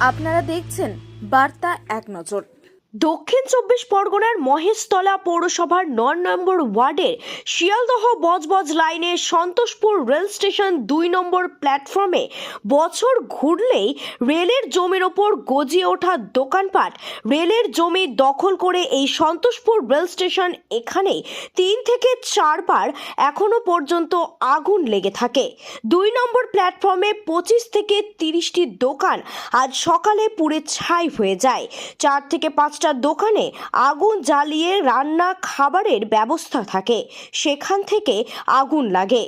আপনারা দেখছেন বার্তা এক নজর। দক্ষিণ চব্বিশ পরগনার মহেশতলা পৌরসভার ৯ নম্বর ওয়ার্ডের শিয়ালদহ বজবজ লাইনে সন্তোষপুর রেল স্টেশন ২ নম্বর প্ল্যাটফর্মে বছর ঘুরলেই রেলের জমির ওপর গজিয়ে ওঠা দোকানপাট, রেলের জমি দখল করে এই সন্তোষপুর রেল স্টেশন, এখানে ৩ থেকে ৪ বার এখনো পর্যন্ত আগুন লেগে থাকে। ২ নম্বর প্ল্যাটফর্মে ২৫ থেকে ৩০টি দোকান আজ সকালে পুড়ে ছাই হয়ে যায়। ৪ থেকে ৫টা দোকানে আগুন জ্বালিয়ে রান্না খাবারের ব্যবস্থা থাকে, সেখান থেকে আগুন লাগে।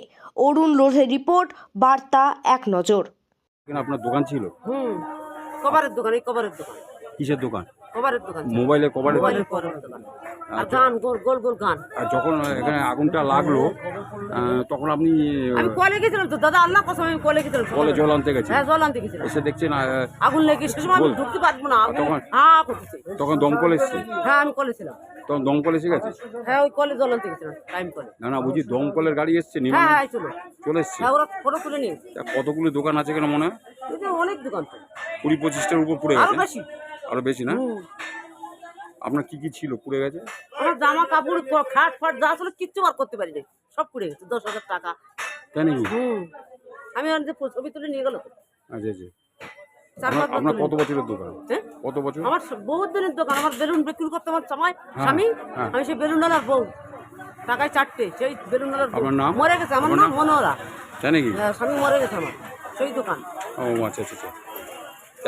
অরুণ লোধের রিপোর্ট, বার্তা এক নজর। আপনার দোকান ছিল? কভারের দোকান। এই কভারের দোকান। কিসের দোকান? কভারের দোকান। মোবাইলের কভারের দোকান। আর গান, গোল গোল গান। আর যখন এখানে আগুনটা লাগলো তখন আপনি আমি কলে গেছিলাম তো দাদা, আল্লাহ কসম আমি কলে গেছিলাম। কলে জল আনতে গেছেন? হ্যাঁ, জল আনতে গেছিলাম। এসে দেখছেন আগুন লেগে, সে সময় আমি ঢুকতে পারবো না। তখন দমকল এসছে? হ্যাঁ, আমি কলে ছিলাম। তখন দমকল এসে গেছে? হ্যাঁ, ওই কলে জল আনতে গেছিলাম, টাইম কলে। না বুঝি দমকলের গাড়ি এসছে? হ্যাঁ, চলে এসছে। হ্যাঁ, ওরা ফটো তুলে নিয়ে। কতগুলো দোকান আছে কেন মনে হয়? অনেক দোকান তো, ২০-২৫টার উপর পুড়ে আরো গেছে? বেশি। আরো বেশি না? আপনার কি কি ছিল পুড়ে গেছে? আমার জামা কাপড়, খাট ফাট যা ছিল কিচ্ছু বার করতে পারিনি, সব পুড়ে গেছে। ১০,০০০ টাকা। তাই নাকি? আমি ছবি তুলে নিয়ে গেল। আচ্ছা। আপনার কত বছরের দোকান? কত বছর? আমার বহুত দিনের দোকান। আমার বেলুন বিক্রি করতে আমার স্বামী। আমি সেই বেলুনওয়ালার বউ, টাকায় ৪টে। সেই বেলুনওয়ালার বউ মরে গেছে। আমার নাম মনোহরা। তাই নাকি? স্বামী মরে গেছে আমার, সেই দোকান। ও আচ্ছা।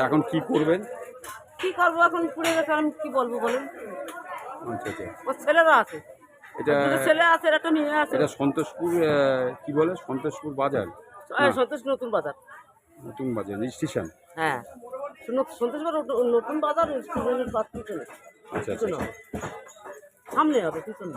এখন কি করবেন? কি করবো, এখন পুড়ে গেছে, আমি কি বলবো বলেন। আচ্ছা। ওর ছেলেরা আছে, এটা ছেলে আছে, একটা মেয়ে আছে। এটা সন্তোষপুর কি বলে? সন্তোষপুর বাজার? সন্তোষ নতুন বাজার। নতুন বাজার স্টেশন? হ্যাঁ, সন্তোষ নতুন বাজার স্টেশনের পিছনে। আচ্ছা। সামনে হবে, পিছনে।